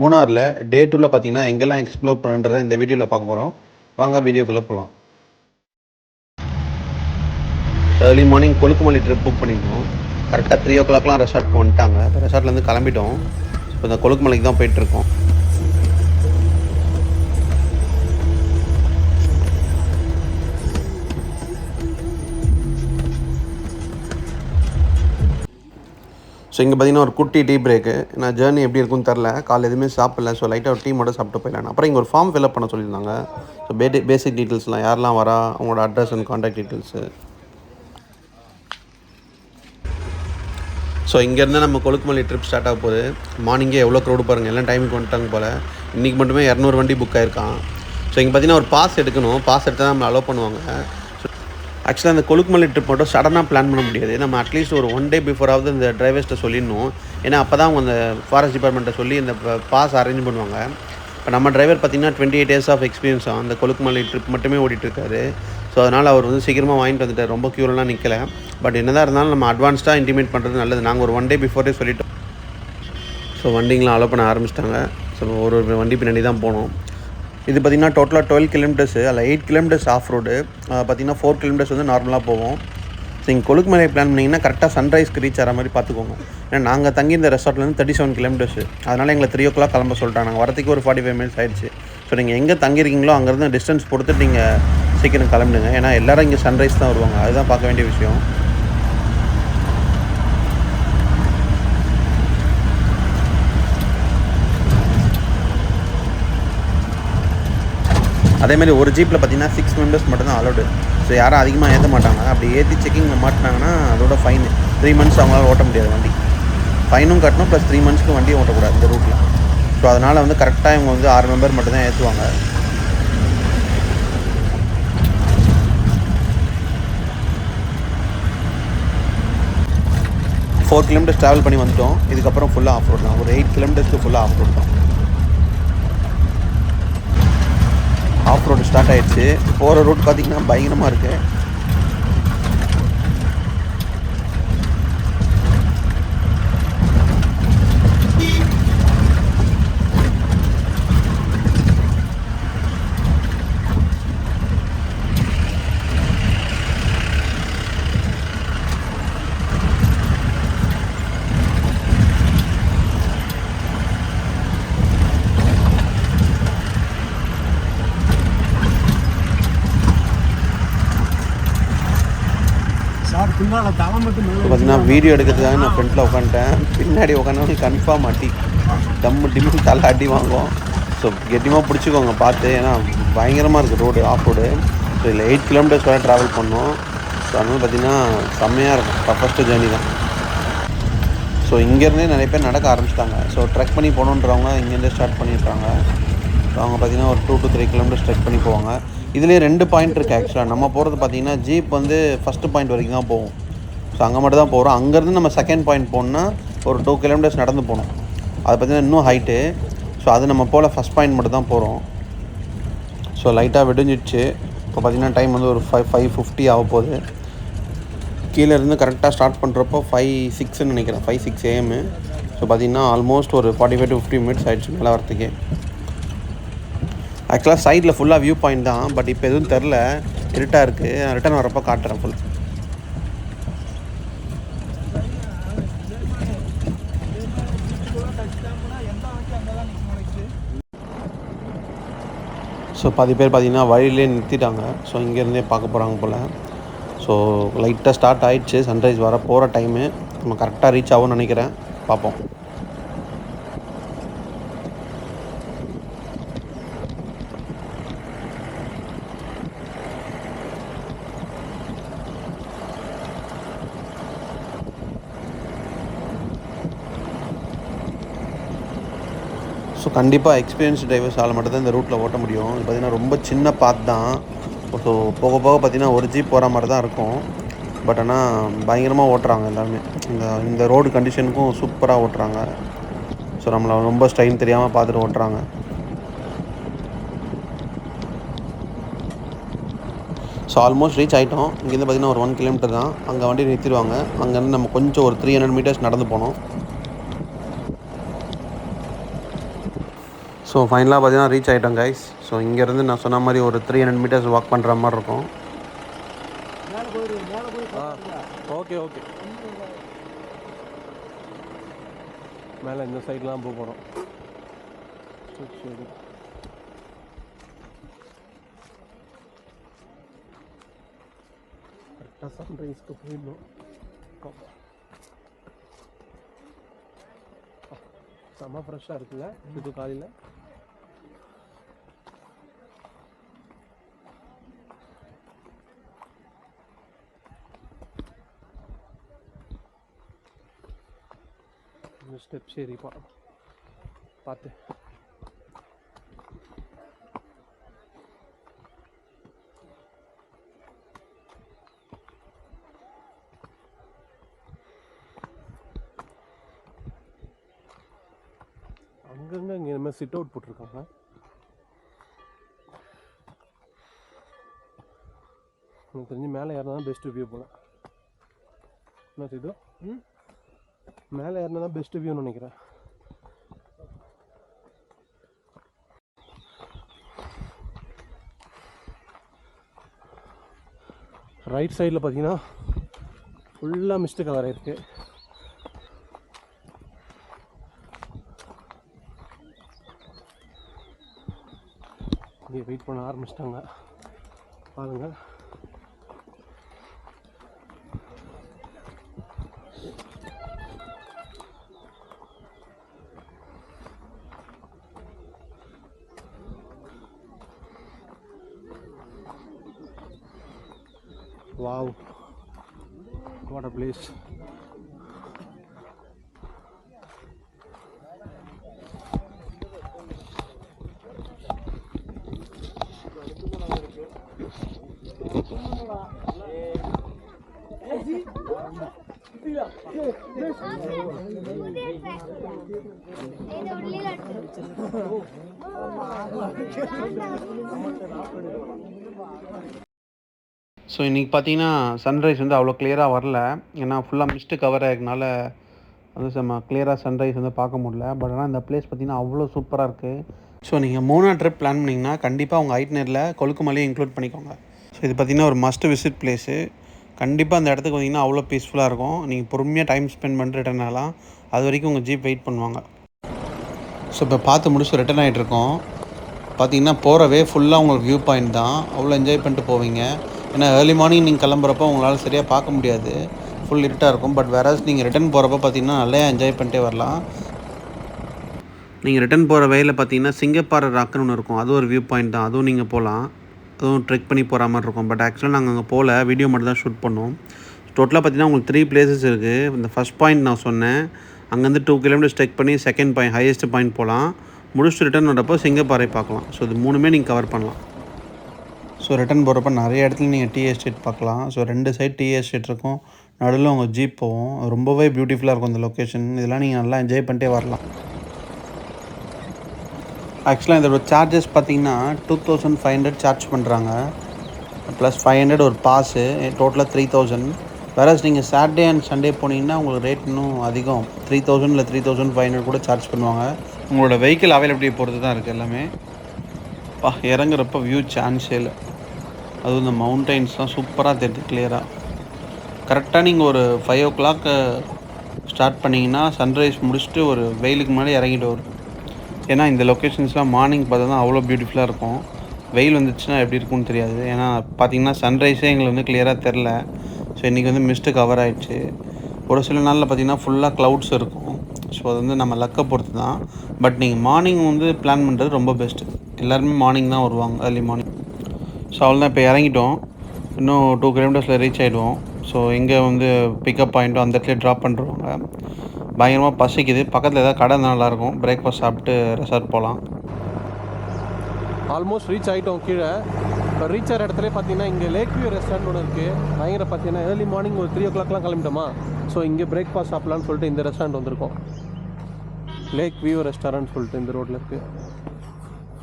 மூணாறில் டே 2ல் பார்த்தீங்கன்னா எங்கெல்லாம் எக்ஸ்ப்ளோர் பண்ணுறதை இந்த வீடியோவில் பார்க்க போகிறோம். வாங்க வீடியோக்குள்ளே போகலாம். Early morning Kolukkumalai trip book பண்ணியிருந்தோம். கரெக்டாக 3 o'clockலாம் ரெசார்ட்க்கு வந்துட்டாங்க. இப்போ ரெசார்ட்லேருந்து கிளம்பிட்டோம். இப்போ இந்த கொழுக்குமலைக்கு தான் போயிட்டுருக்கோம். ஸோ இங்கே பார்த்தீங்கன்னா ஒரு குட்டி டீ பிரேக்கு. நான் ஜேர்னி எப்படி இருக்குன்னு தெரில, காலையில் எதுவுமே சாப்பிடல. ஸோ லைட்டாக ஒரு டீ மட்டும் சாப்பிட்டு போயிடலாம். அப்புறம் இங்கே ஒரு ஃபார்ம் ஃபில்அப் பண்ண சொல்லியிருந்தாங்க. ஸோ பேசிக் டீட்டெயில்ஸ்லாம் யாரெல்லாம் வரா, அவங்களோட address and contact details. So இங்கேருந்து நம்ம கொழுக்குமலை ட்ரிப் ஸ்டார்ட் ஆக போகுது. மார்னிங்கே எவ்வளோ க்ரௌடு பாருங்கள், எல்லாம் டைமுக்கு வந்துட்டாங்க போல். இன்றைக்கி மட்டுமே 200 வண்டி புக் ஆகிருக்கான். ஸோ இங்கே பார்த்தீங்கன்னா ஒரு பாஸ் எடுக்கணும். பாஸ் எடுத்தால் தான் நம்ம அலோவ் பண்ணுவாங்க. ஆக்சுவலாக அந்த கொழுக்குமலை ட்ரிப் மட்டும் சடனாக பிளான் பண்ண முடியாது. நம்ம அட்லீஸ்ட் ஒரு 1 day பிஃபோராவது இந்த டிரைவர்ஸ்ட்டை சொல்லிடணும். ஏன்னா அப்போ தான் அவங்க அந்த ஃபாரஸ்ட் டிபார்ட்மெண்ட்டை சொல்லி இந்த பாஸ் அரேஞ்ச் பண்ணுவாங்க. இப்போ நம்ம டிரைவர் பார்த்திங்கன்னா 28 years ஆஃப் எக்ஸ்பீரியன்ஸ் அந்த கொழுக்குமலை ட்ரிப் மட்டுமே ஓடிட்டுருக்காரு. ஸோ அதனால் அவர் வந்து சீக்கிரமாக வாங்கிட்டு வந்துட்டார். ரொம்ப க்யூரெலாம் நிற்கலை. பட் என்னதான் இருந்தாலும் நம்ம அட்வான்ஸ்டாக இன்டிமேட் பண்ணுறது நல்லது. நாங்கள் ஒரு 1 day பிஃபோரே சொல்லிட்டோம். ஸோ வண்டிங்களாம் அலோவ் பண்ண ஆரம்பிச்சிட்டாங்க. ஸோ ஒரு வண்டி பின்னாடி தான் போனோம். இது பார்த்திங்கன்னா டோட்டலாக 12 kilometers. அதில் 8 kilometers ஆஃப் ரோடு. பார்த்திங்கன்னா 4 kilometers வந்து நார்மலாக போவோம். ஸோ இங்கே கொழுக்குமலை பிளான் பண்ணிங்கன்னா கரெக்டாக சன்ரைஸ்க்கு ரீச் ஆகிற மாதிரி பார்த்துக்கோங்க. ஏன்னா நாங்கள் தங்கி இந்த ரெசார்ட்லேருந்து 37 kilometers. அதனால் எங்களை 3 o'clock கிளம்ப சொல்லிட்டாங்க. நாங்கள் வரத்துக்கு ஒரு 45 minutes ஆயிடுச்சு. ஸோ நீங்கள் எங்கே தங்கியிருக்கீங்களோ அங்கேருந்து டிஸ்டன்ஸ் பொறுத்துட்டு நீங்கள் சீக்கிரம் கிளம்பிடுங்க. ஏன்னா எல்லோரும் இங்கே சன்ரைஸ் தான் வருவாங்க. அதுதான் பார்க்க வேண்டிய விஷயம். அதேமாதிரி ஒரு ஜீப்பில் பார்த்தீங்கன்னா 6 members மட்டும்தான் அலோடு. ஸோ யாரும் அதிகமாக ஏற்ற மாட்டாங்க. அப்படி ஏற்றி செக்கிங்கில் மாட்டினாங்கன்னா அதோட ஃபைன் 3 months அவங்களால ஓட்ட முடியாது வண்டி. ஃபைனும் கட்டணும், ப்ளஸ் 3 monthsக்கு வண்டியும் ஓட்டக்கூடாது இந்த ரூட்டில். ஸோ அதனால் வந்து கரெக்டாக இவங்க வந்து 6 member மட்டும்தான் ஏற்றுவாங்க. Four kilometers ட்ராவல் பண்ணி வந்துட்டோம். இதுக்கப்புறம் ஃபுல்லாக ஆஃப் ரோட் தான். ஒரு 8 kilometersக்கு ஃபுல்லாக ஆஃப் ரோட் தான். ஆஃப் ரோடு ஸ்டார்ட் ஆகிடுச்சு. போகிற ரூட் பார்த்திங்கன்னா பயங்கரமாக இருக்குது. பார்த்தீங்கன்னா வீடியோ எடுக்கிறதுக்காக நான் ஃப்ரண்ட்டில் உட்காந்துட்டேன். பின்னாடி உட்காந்து கன்ஃபார்ம் அடி டிம்மு தலை அடி வாங்குவோம். ஸோ கெட்டியமாக பிடிச்சிக்கோங்க பார்த்து. ஏன்னா பயங்கரமாக இருக்குது ரோடு, ஆஃப் ரோடு. ஸோ இதில் 8 kilometers வரை ட்ராவல் பண்ணோம். ஸோ அதனால் பார்த்திங்கன்னா செம்மையாக இருக்கும். டஃபஸ்ட்டு ஜேர்னி தான். ஸோ இங்கேருந்தே நிறைய பேர் நடக்க ஆரம்பிச்சிட்டாங்க. ஸோ ட்ரெக் பண்ணி போகணுன்றவங்க இங்கேருந்தே ஸ்டார்ட் பண்ணியிருக்காங்க. ஸோ அவங்க பார்த்திங்கன்னா ஒரு 2 to 3 kilometers ட்ரெக் பண்ணி போவாங்க. இதுலேயே 2 பாயிண்ட் இருக்குது ஆக்சுவலாக. நம்ம போகிறது பார்த்திங்கன்னா ஜீப் வந்து ஃபஸ்ட்டு பாயிண்ட் வரைக்கும் தான் போகும். ஸோ அங்கே மட்டும் தான் போகிறோம். அங்கேருந்து நம்ம செகண்ட் பாயிண்ட் போகணுன்னா ஒரு 2 kilometers நடந்து போகணும். அது பார்த்திங்கன்னா இன்னும் ஹைட்டு. ஸோ அது நம்ம போல் ஃபஸ்ட் பாயிண்ட் மட்டும் தான் போகிறோம். ஸோ லைட்டாக விடிஞ்சிடுச்சு. இப்போ பார்த்திங்கன்னா டைம் வந்து ஒரு 5:50 ஆக போகுது. கீழே இருந்து கரெக்டாக ஸ்டார்ட் பண்ணுறப்போ 5:06 நினைக்கிறேன், 5:06 AM. ஸோ பார்த்திங்கன்னா ஆல்மோஸ்ட் ஒரு 45 to 50 minutes ஆகிடுச்சு மேலே வரத்துக்கே. ஆக்சுவலாக சைடில் ஃபுல்லாக வியூ பாயிண்ட் தான். பட் இப்போ எதுவும் தெரில, இருட்டாக இருக்குது. நான் ரிட்டர்ன் வரப்போ காட்டுறேன் ஃபுல். ஸோ பாதி பேர் பார்த்திங்கன்னா வழியிலே நிறுத்திட்டாங்க. ஸோ இங்கேருந்தே பார்க்க போகிறாங்க போல். ஸோ லைட்டாக ஸ்டார்ட் ஆகிடுச்சு. சன்ரைஸ் வர போகிற டைமு. நம்ம கரெக்டாக ரீச் ஆகும்னு நினைக்கிறேன். பார்ப்போம். ஸோ கண்டிப்பாக எக்ஸ்பீரியன்ஸ் டிரைவர்ஸால் மட்டும்தான் இந்த ரூட்டில் ஓட்ட முடியும். இது பார்த்திங்கன்னா ரொம்ப சின்ன பாத் தான். ஸோ போக போக பார்த்திங்கன்னா ஒரு ஜீப் போகிற மாதிரி தான் இருக்கும். பட் ஆனால் பயங்கரமாக ஓட்டுறாங்க எல்லாருமே. இந்த ரோடு கண்டிஷனுக்கும் சூப்பராக ஓட்டுறாங்க. ஸோ நம்மளை ரொம்ப ஸ்டைன் தெரியாமல் பார்த்துட்டு ஓட்டுறாங்க. ஸோ ஆல்மோஸ்ட் ரீச் ஆகிட்டோம். இங்கேருந்து பார்த்திங்கன்னா ஒரு 1 kilometer தான். அங்கே வண்டி நிறுத்திடுவாங்க. அங்கேருந்து நம்ம கொஞ்சம் ஒரு 300 meters நடந்து போனோம். ஸோ ஃபைனலாக பார்த்தீங்கன்னா ரீச் ஆகிட்டோம் கைஸ். ஸோ இங்கேருந்து நான் சொன்ன மாதிரி ஒரு 300 மீட்டர்ஸ் வாக் பண்ணுற மாதிரி இருக்கும். ஓகே ஓகே, மேலே இந்த சைட்லாம் போக போகிறோம். சரி, கரெக்டாக சன்ரைஸ்க்கு போயிடணும். செம்ம ஃப்ரெஷ்ஷாக இருக்குல்ல இது காலையில். ஸ்டெப்ஸ் ஏறி பார்த்து அங்கங்கே இங்கே இந்த மாதிரி சிட் அவுட் போட்டிருக்காங்க. எனக்கு தெரிஞ்சு மேலே ஏறினா தான் பெஸ்ட் வியூ போல. என்ன இது மேலே ஏறினா தான் பெஸ்ட் வியூன்னு நினைக்கிறேன். ரைட் சைடில் பார்த்தீங்கன்னா ஃபுல்லாக மிஸ்ட் கவர் ஆயிருக்கு. இங்கே வெயிட் பண்ண ஆரம்பிச்சிட்டாங்க பாருங்க. Wow, what a place. So இன்றைக்கி பார்த்தீங்கன்னா சன்ரைஸ் வந்து அவ்வளோ கிளியராக வரல. ஏன்னா ஃபுல்லாக மிஸ்ட்டு கவர் ஆகிருக்கனால வந்து நம்ம கிளியராக சன்ரைஸ் வந்து பார்க்க முடியல. பட் ஆனால் இந்த பிளேஸ் பார்த்திங்கன்னா அவ்வளோ சூப்பராக இருக்குது. ஸோ நீங்கள் 3 ட்ரிப் பிளான் பண்ணிங்கன்னா கண்டிப்பாக உங்கள் ஐட்னரில் கொழுக்குமலையை இன்க்ளூட் பண்ணிக்கோங்க. ஸோ இது பார்த்திங்கன்னா ஒரு மஸ்ட் விசிட் பிளேஸு. கண்டிப்பாக அந்த இடத்துக்கு வந்தீங்கன்னா அவ்வளோ பீஸ்ஃபுல்லாக இருக்கும். நீங்கள் பொறுமையாக டைம் ஸ்பெண்ட் பண்ணிட்டு ரிட்டர்ன் ஆகலாம். அது வரைக்கும் உங்கள் ஜீப் வெயிட் பண்ணுவாங்க. ஸோ இப்போ பார்த்து முடிச்சு ரிட்டர்ன் ஆகிட்ருக்கோம். பார்த்தீங்கன்னா போகிறவே ஃபுல்லாக உங்களுக்கு வியூ பாயிண்ட் தான். அவ்வளோ என்ஜாய் பண்ணிட்டு போவீங்க. ஏன்னா ஏர்லி மார்னிங் நீங்கள் கிளம்புறப்போ உங்களால் சரியாக பார்க்க முடியாது, ஃபுல் இருட்டாக இருக்கும். பட் வேறாஸ் நீங்கள் ரிட்டன் போகிறப்ப பார்த்தீங்கன்னா நல்லா என்ஜாய் பண்ணிட்டே வரலாம். நீங்கள் ரிட்டன் போகிற வழியில் பார்த்தீங்கன்னா சிங்கப்பாறை ராக்குன்னு ஒன்று இருக்கும். அது ஒரு வியூ பாயிண்ட் தான். அதுவும் நீங்கள் போகலாம். அதுவும் ட்ரெக் பண்ணி போகிற மாதிரி இருக்கும். பட் ஆக்சுவலாக நாங்கள் அங்கே போகல, வீடியோ மட்டும் தான் ஷூட் பண்ணோம். டோட்டலாக பார்த்தீங்கன்னா உங்களுக்கு 3 பிளேசஸ் இருக்குது. இந்த ஃபஸ்ட் பாயிண்ட் நான் சொன்னேன், அங்கேருந்து 2 கிலோமீட்டர்ஸ் ட்ரெக் பண்ணி செகண்ட் பாயிண்ட் ஹையஸ்ட் பாயிண்ட் போகலாம். முடிச்சுட்டு ரிட்டன் வரப்போ சிங்கப்பாறை பார்க்கலாம். ஸோ இது 3மே நீங்கள் கவர் பண்ணலாம். ஸோ ரிட்டன் போகிறப்ப நிறைய இடத்துல நீங்கள் டீ எஸ்டேட் பார்க்கலாம். ஸோ 2 சைட் டீ எஸ்டேட் இருக்கும், நடுவில் உங்கள் ஜீப் போகும். ரொம்பவே பியூட்டிஃபுல்லாக இருக்கும் இந்த லொக்கேஷன். இதெல்லாம் நீங்கள் நல்லா என்ஜாய் பண்ணிட்டே வரலாம். ஆக்சுவலாக இதோட சார்ஜஸ் பார்த்தீங்கன்னா 2500 சார்ஜ் பண்ணுறாங்க, ப்ளஸ் 500 ஒரு பாஸு, டோட்டலாக 3000. வேறு நீங்கள் சாட்டர்டே அண்ட் சண்டே போனீங்கன்னா உங்களுக்கு ரேட் இன்னும் அதிகம், 3000 இல்லை 3500 கூட சார்ஜ் பண்ணுவாங்க. உங்களோட வெஹிக்கிள் அவைலபிலிட்டியை பொறுத்து தான் இருக்குது எல்லாமே. இறங்குறப்ப வியூ சான்ஸே இல்லை. அதுவும் இந்த மவுண்டைன்ஸ்லாம் சூப்பராக தெரியுது கிளியராக. கரெக்டாக நீங்கள் ஒரு 5 o'clock ஸ்டார்ட் பண்ணிங்கன்னா சன்ரைஸ் முடிச்சுட்டு ஒரு வெயிலுக்கு முன்னாடி இறங்கிட்டு வரும். ஏன்னா இந்த லொக்கேஷன்ஸ்லாம் மார்னிங் பார்த்தா தான் அவ்வளோ பியூட்டிஃபுல்லாக இருக்கும். வெயில் வந்துச்சுன்னா எப்படி இருக்கும்னு தெரியாது. ஏன்னா பார்த்திங்கன்னா சன்ரைஸே எங்களுக்கு வந்து கிளியராக தெரில. ஸோ இன்றைக்கி வந்து மிஸ்ட்டு கவர் ஆகிடுச்சு. ஒரு சில நாளில் பார்த்திங்கன்னா ஃபுல்லாக க்ளவுட்ஸ் இருக்கும். ஸோ அது வந்து நம்ம லக்கை பொறுத்து தான். பட் நீங்கள் மார்னிங் வந்து பிளான் பண்ணுறது ரொம்ப பெஸ்ட்டு. எல்லாருமே மார்னிங் தான் வருவாங்க, ஏர்லி மார்னிங். ஸோ அவ்வளோதான், இப்போ இறங்கிட்டோம். இன்னும் 2 kilometers ரீச் ஆகிடுவோம். ஸோ எங்கே வந்து பிக்கப் பாயிண்ட்டோ அந்த இடத்துல ட்ராப் பண்ணுறவங்க. பயங்கரமாக பசிக்குது. பக்கத்தில் ஏதாவது கடை நல்லாயிருக்கும், பிரேக்ஃபாஸ்ட் சாப்பிட்டு ரெசார்ட் போகலாம். ஆல்மோஸ்ட் ரீச் ஆகிட்டோம் கீழே. இப்போ ரீச் ஆகிற இடத்துல பார்த்தீங்கன்னா இங்கே லேக் வியூ ரெஸ்டாரண்ட் ஒன்று இருக்குது. பயங்கர பார்த்தீங்கன்னா ஏர்லி மார்னிங் ஒரு 3 o'clockலாம் கிளம்பிட்டோமா. ஸோ இங்கே பிரேக்ஃபாஸ்ட் சாப்பிட்லான்னு சொல்லிட்டு இந்த ரெஸ்டாரண்ட் வந்திருக்கோம். லேக் வியூ ரெஸ்டாரண்ட் சொல்லிட்டு இந்த ரோட்டில் இருக்குது.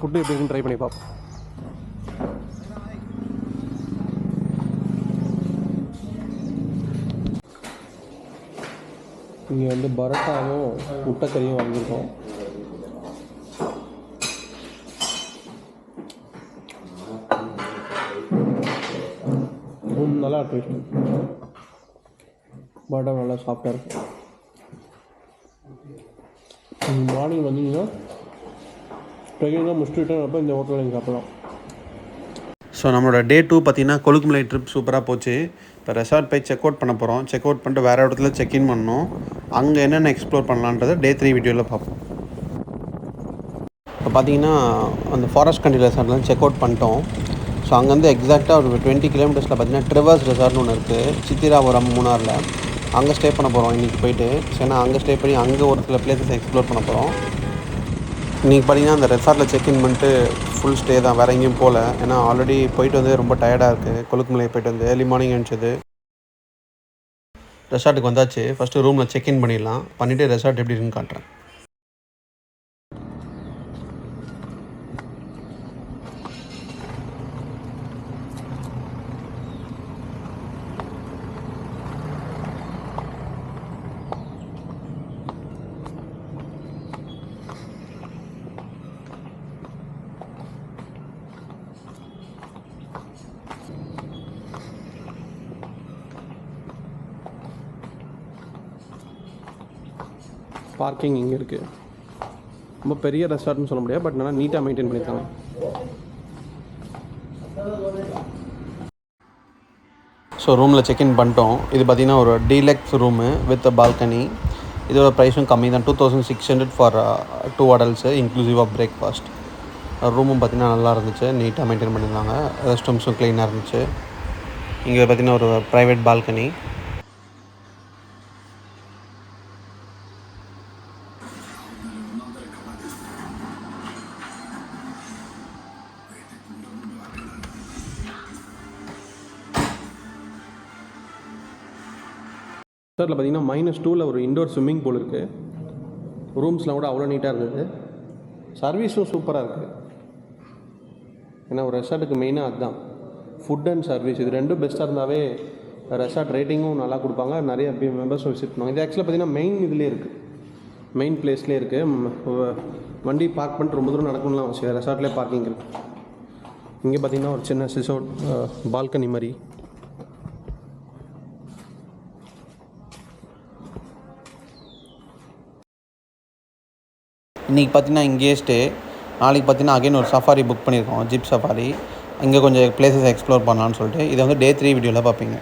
ஃபுட்டு எப்படி இருக்குன்னு ட்ரை பண்ணி பார்ப்போம். இங்கே வந்து பரோட்டாவும் முட்டைக்கறியும் வாங்கியிருக்கோம். நல்லா டேஸ்ட். பட்டர் நல்லா சாஃப்டாக இருக்கும். மார்னிங் வந்தீங்கன்னா ட்ரெக்கிங்காக முடிச்சுட்டு அப்போ இந்த ஹோட்டலில் நீங்கள் சாப்பிடலாம். ஸோ நம்மளோட டே 2 பார்த்திங்கன்னா கொழுக்குமலை ட்ரிப் சூப்பராக போச்சு. இப்போ ரெசார்ட் போய் செக் அவுட் பண்ண போகிறோம். செக் அவுட் பண்ணிட்டு வேறு இடத்துல செக்இன் பண்ணணும். அங்கே என்னென்ன எக்ஸ்ப்ளோர் பண்ணலான்றதை டே 3 வீடியோவில் பார்ப்போம். இப்போ பார்த்தீங்கன்னா அந்த ஃபாரஸ்ட் கண்ட்ரி ரெசார்ட்லாம் செக் அவுட் பண்ணிட்டோம். ஸோ அங்கேருந்து எக்ஸாக்டாக ஒரு 20 கிலோமீட்டர்ஸில் பார்த்தீங்கன்னா ட்ரிவர்ஸ் ரெசார்ட்னு ஒன்று இருக்குது, சித்திராபுரம், மூணாரில். அங்கே ஸ்டே பண்ண போகிறோம் இன்றைக்கி போயிட்டு. ஸோ ஏன்னா அங்கே ஸ்டே பண்ணி அங்கே ஒரு சில பிளேசஸ் எக்ஸ்ப்ளோர் பண்ண போகிறோம். இன்றைக்கி பார்த்தீங்கன்னா அந்த ரெசார்ட்டில் செக்இன் பண்ணிட்டு ஃபுல் ஸ்டே தான், வேறு எங்கேயும் போகல. ஏன்னா ஆல்ரெடி போயிட்டு வந்து ரொம்ப டயர்டாக இருக்குது. கொழுக்குமலை போயிட்டு வந்து ஏர்லி மார்னிங் எழுந்தது. ரெசார்ட்டுக்கு வந்தாச்சு. ஃபஸ்ட்டு ரூமில் செக்இன் பண்ணிடலாம். பண்ணிவிட்டு ரெசார்ட் எப்படி இருக்குன்னு காட்டுறேன். பார்க்கிங் இங்கே இருக்குது. ரொம்ப பெரிய ரெசார்ட்னு சொல்ல முடியாது, பட் நல்லா நீட்டாக மெயின்டைன் பண்ணியிருக்காங்க. ஸோ ரூமில் செக்இன் பண்ணிட்டோம். இது பார்த்திங்கன்னா ஒரு டீலக்ஸ் ரூமு வித் பால்கனி. இதோட ப்ரைஸும் கம்மி தான், 2600 for 2 adults inclusive of breakfast. ரூமும் பார்த்திங்கன்னா நல்லா இருந்துச்சு, நீட்டாக மெயின்டைன் பண்ணியிருந்தாங்க. ரெஸ்ட் ரூம்ஸும் க்ளீனாக இருந்துச்சு. இங்கே பார்த்திங்கன்னா ஒரு ப்ரைவேட் பால்கனி. ரெசார்ட்டில் பார்த்தீங்கன்னா -2ல் ஒரு இண்டோர் ஸ்விம்மிங் பூல் இருக்குது. ரூம்ஸ்லாம் கூட அவ்வளோ நீட்டாக இருந்தது. சர்வீஸும் சூப்பராக இருக்குது. ஏன்னா ஒரு ரெசார்ட்டுக்கு மெயினாக அதுதான், ஃபுட் அண்ட் சர்வீஸ். இது ரெண்டும் பெஸ்ட்டாக இருந்தாவே ரெசார்ட் ரேட்டிங்கும் நல்லா கொடுப்பாங்க, நிறைய மெம்பர்ஸும் விசிட் பண்ணுவாங்க. இது ஆக்சுவலாக பார்த்தீங்கன்னா மெயின் இதுலேயே இருக்குது, மெயின் பிளேஸ்லேயே இருக்குது. வண்டி பார்க் பண்ணிட்டு ரொம்ப தூரம் நடக்கணும்லாம் அவசியம், ரெசார்ட்லேயே பார்க்கிங் இருக்குது. இங்கே பார்த்தீங்கன்னா ஒரு சின்ன சிசோட் பால்கனி மாதிரி. இன்றைக்கி பார்த்தீங்கன்னா இங்கேயே ஸ்டே. நாளைக்கு பார்த்தீங்கன்னா அகைன் ஒரு சஃபாரி புக் பண்ணியிருக்கோம், ஜிப் சஃபாரி. இங்கே கொஞ்சம் பிளேசஸ் எக்ஸ்ப்ளோர் பண்ணலான்னு சொல்லிட்டு. இதை வந்து டே 3 வீடியோவில் பார்ப்பீங்க.